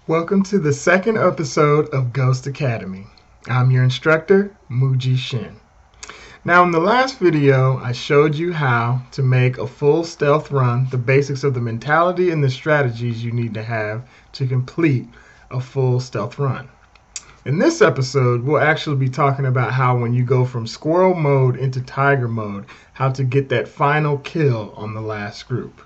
Welcome to the second episode of Ghost Academy. I'm your instructor, Muji Shin. Now in the last video, I showed you how to make a full stealth run, the basics of the mentality and the strategies you need to have to complete a full stealth run. In this episode, we'll actually be talking about how when you go from squirrel mode into tiger mode, how to get that final kill on the last group.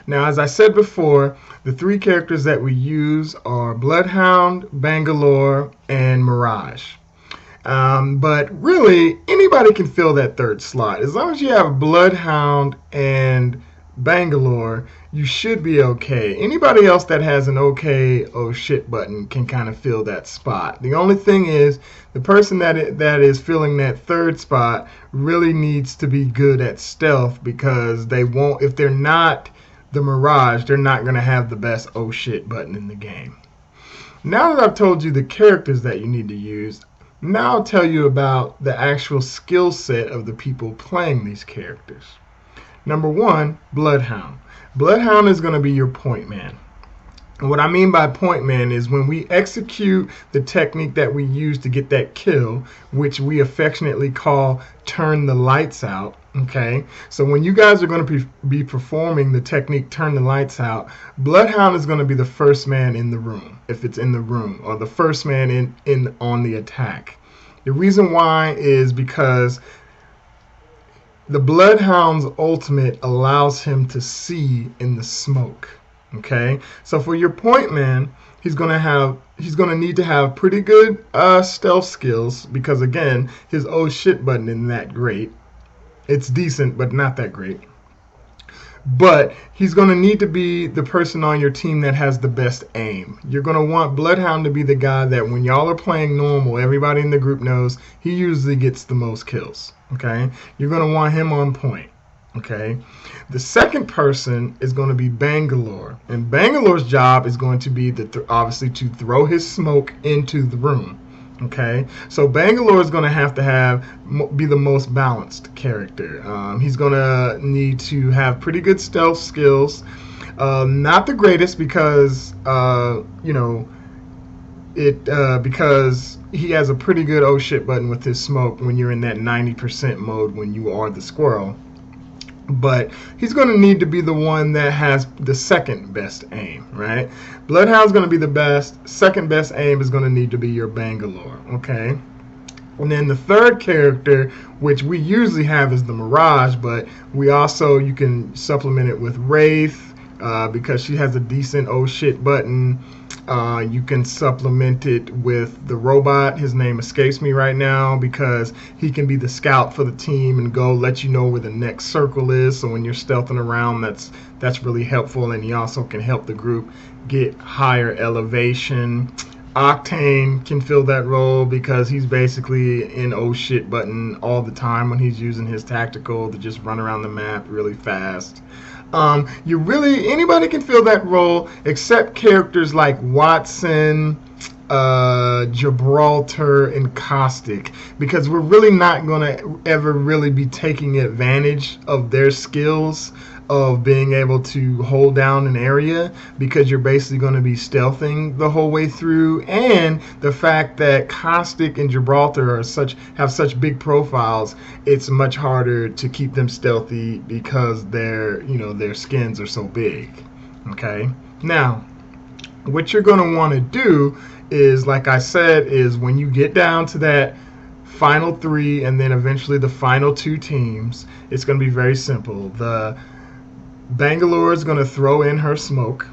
Now, as I said before, the three characters that we use are Bloodhound, Bangalore, and Mirage. But really, anybody can fill that third slot. As long as you have Bloodhound and Bangalore, you should be okay. Anybody else that has an okay, oh shit button can kind of fill that spot. The only thing is, the person that is filling that third spot really needs to be good at stealth, because they won't, if they're not the Mirage, they're not going to have the best oh shit button in the game. Now that I've told you the characters that you need to use, now I'll tell you about the actual skill set of the people playing these characters. Number one, Bloodhound. Bloodhound is going to be your point man. And what I mean by point man is when we execute the technique that we use to get that kill, which we affectionately call turn the lights out. Okay, so when you guys are going to be performing the technique turn the lights out, Bloodhound is going to be the first man in the room, if it's in the room, or the first man in on the attack. The reason why is because the Bloodhound's ultimate allows him to see in the smoke. Okay, so for your point man, he's going to need to have pretty good stealth skills, because again, his oh shit button isn't that great. It's decent, but not that great. But he's going to need to be the person on your team that has the best aim. You're going to want Bloodhound to be the guy that when y'all are playing normal, everybody in the group knows he usually gets the most kills. Okay, you're going to want him on point. Okay, the second person is going to be Bangalore, and Bangalore's job is going to be obviously to throw his smoke into the room. Okay, so Bangalore is going to have be the most balanced character. He's going to need to have pretty good stealth skills. Not the greatest, because because he has a pretty good oh shit button with his smoke when you're in that 90% mode when you are the squirrel. But he's going to need to be the one that has the second best aim, right? Bloodhound's going to be the best. Second best aim is going to need to be your Bangalore, okay? And then the third character, which we usually have, is the Mirage, but you can supplement it with Wraith, because she has a decent oh shit button. You can supplement it with the robot. His name escapes me right now, because he can be the scout for the team and go let you know where the next circle is. So when you're stealthing around, that's really helpful, and he also can help the group get higher elevation. Octane can fill that role, because he's basically in oh shit button all the time when he's using his tactical to just run around the map really fast. Anybody can fill that role except characters like Watson, Gibraltar, and Caustic, because we're really not going to ever really be taking advantage of their skills of being able to hold down an area, because you're basically going to be stealthing the whole way through. And the fact that Caustic and Gibraltar have such big profiles, it's much harder to keep them stealthy because their skins are so big. Okay, now what you're going to want to do is, like I said, is when you get down to that final three and then eventually the final two teams, it's going to be very simple. The Bangalore is going to throw in her smoke.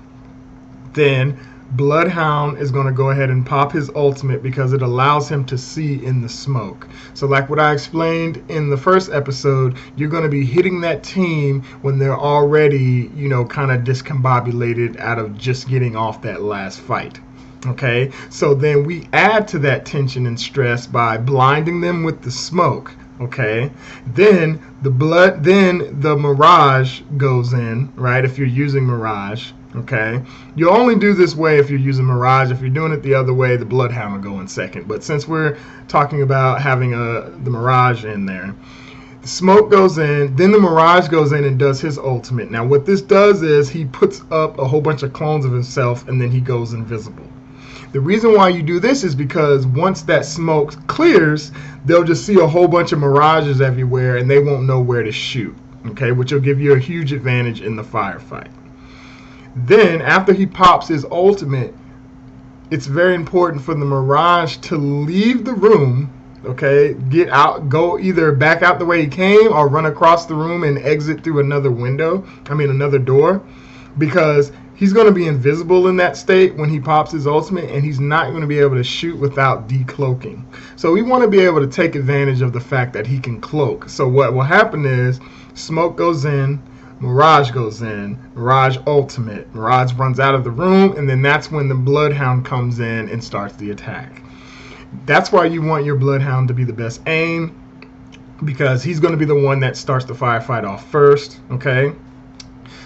Then Bloodhound is going to go ahead and pop his ultimate, because it allows him to see in the smoke. So like what I explained in the first episode, you're going to be hitting that team when they're already, kind of discombobulated out of just getting off that last fight. Okay, so then we add to that tension and stress by blinding them with the smoke. Okay, then the Mirage goes in, right? If you're using Mirage, okay, you only do this way if you're using Mirage. If you're doing it the other way, the Bloodhound will go in second. But since we're talking about having the Mirage in there, The smoke goes in, then the Mirage goes in and does his ultimate. Now what this does is he puts up a whole bunch of clones of himself and then he goes invisible. The reason why you do this is because once that smoke clears, they'll just see a whole bunch of mirages everywhere and they won't know where to shoot, okay, which will give you a huge advantage in the firefight. Then after he pops his ultimate, it's very important for the Mirage to leave the room, okay, get out, go either back out the way he came or run across the room and exit through another door, because he's going to be invisible in that state when he pops his ultimate, and he's not going to be able to shoot without decloaking. So we want to be able to take advantage of the fact that he can cloak. So what will happen is smoke goes in, Mirage goes in, Mirage ultimate, Mirage runs out of the room, and then that's when the Bloodhound comes in and starts the attack. That's why you want your Bloodhound to be the best aim, because he's going to be the one that starts the firefight off first, okay?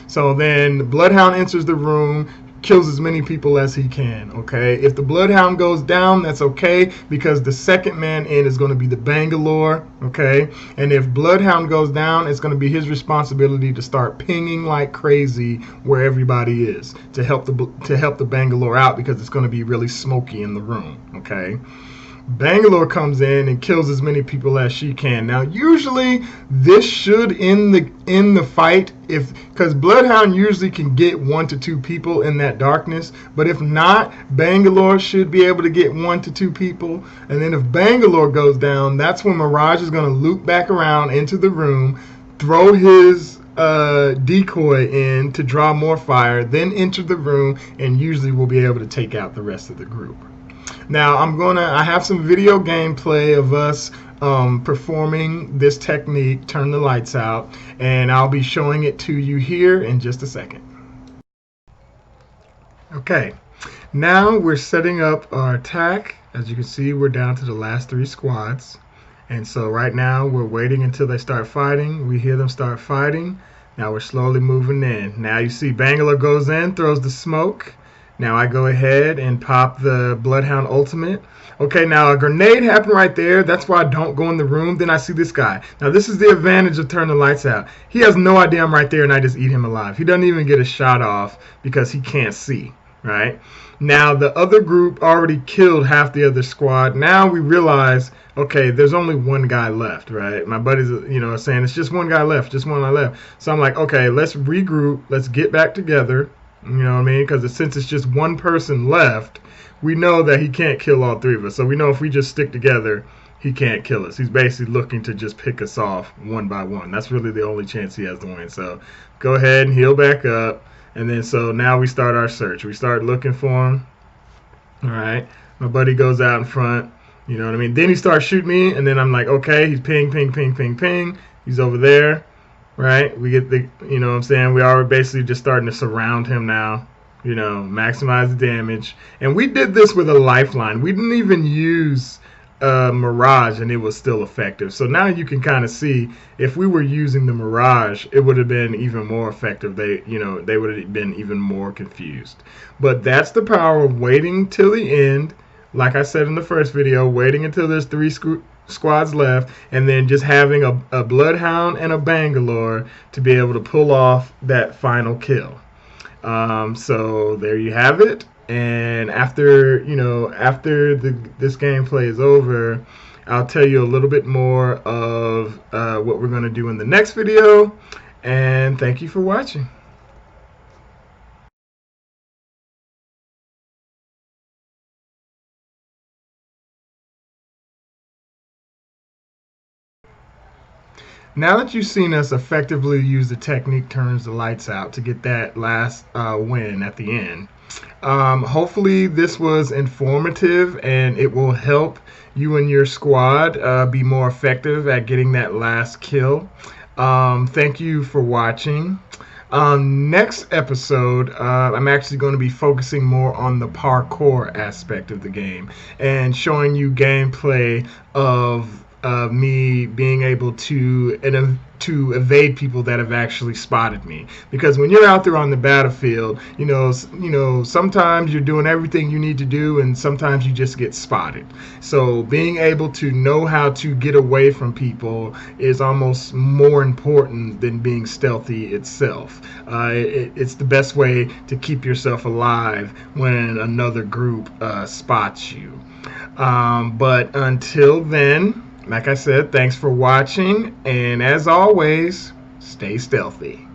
So then the Bloodhound enters the room, kills as many people as he can, okay? If the Bloodhound goes down, that's okay, because the second man in is going to be the Bangalore, okay? And if Bloodhound goes down, it's going to be his responsibility to start pinging like crazy where everybody is to help the Bangalore out, because it's going to be really smoky in the room, okay? Bangalore comes in and kills as many people as she can. Now, usually this should end the fight, because Bloodhound usually can get 1 to 2 people in that darkness. But if not, Bangalore should be able to get 1 to 2 people. And then if Bangalore goes down, that's when Mirage is going to loop back around into the room, throw his decoy in to draw more fire, then enter the room, and usually we'll be able to take out the rest of the group. Now I have some video gameplay of us performing this technique, turn the lights out, and I'll be showing it to you here in just a second. Okay, now we're setting up our attack. As you can see, we're down to the last 3 squads, and so right now we're waiting until they start fighting. We hear them start fighting. Now we're slowly moving in. Now you see Bangalore goes in, throws the smoke. Now I go ahead and pop the Bloodhound ultimate. Okay, now a grenade happened right there. That's why I don't go in the room. Then I see this guy. Now this is the advantage of turning the lights out. He has no idea I'm right there and I just eat him alive. He doesn't even get a shot off because he can't see, right? Now the other group already killed half the other squad. Now we realize, okay, there's only 1 guy left, right? My buddies, are saying it's just 1 guy left, just 1 guy left. So I'm like, okay, let's regroup. Let's get back together. You know what I mean? Because since it's just 1 person left, we know that he can't kill all 3 of us. So we know if we just stick together, he can't kill us. He's basically looking to just pick us off 1 by 1. That's really the only chance he has to win. So go ahead and heal back up. And then so now we start our search. We start looking for him. All right. My buddy goes out in front. You know what I mean? Then he starts shooting me. And then I'm like, okay, he's ping, ping, ping, ping, ping. He's over there. Right, we get the, what I'm saying, we are basically just starting to surround him now, maximize the damage. And we did this with a lifeline. We didn't even use Mirage and it was still effective. So now you can kind of see if we were using the Mirage, it would have been even more effective. They would have been even more confused. But that's the power of waiting till the end. Like I said in the first video, waiting until there's 3 squads left, and then just having a Bloodhound and a Bangalore to be able to pull off that final kill. So there you have it. And after this gameplay is over, I'll tell you a little bit more of what we're going to do in the next video. And thank you for watching. Now that you've seen us effectively use the technique turns the lights out to get that last win at the end, hopefully this was informative and it will help you and your squad be more effective at getting that last kill. Thank you for watching. Next episode, I'm actually going to be focusing more on the parkour aspect of the game and showing you gameplay of of me being able to evade people that have actually spotted me. Because when you're out there on the battlefield, sometimes you're doing everything you need to do, and sometimes you just get spotted. So being able to know how to get away from people is almost more important than being stealthy itself. It's the best way to keep yourself alive when another group spots you. But until then, like I said, thanks for watching, and as always, stay stealthy.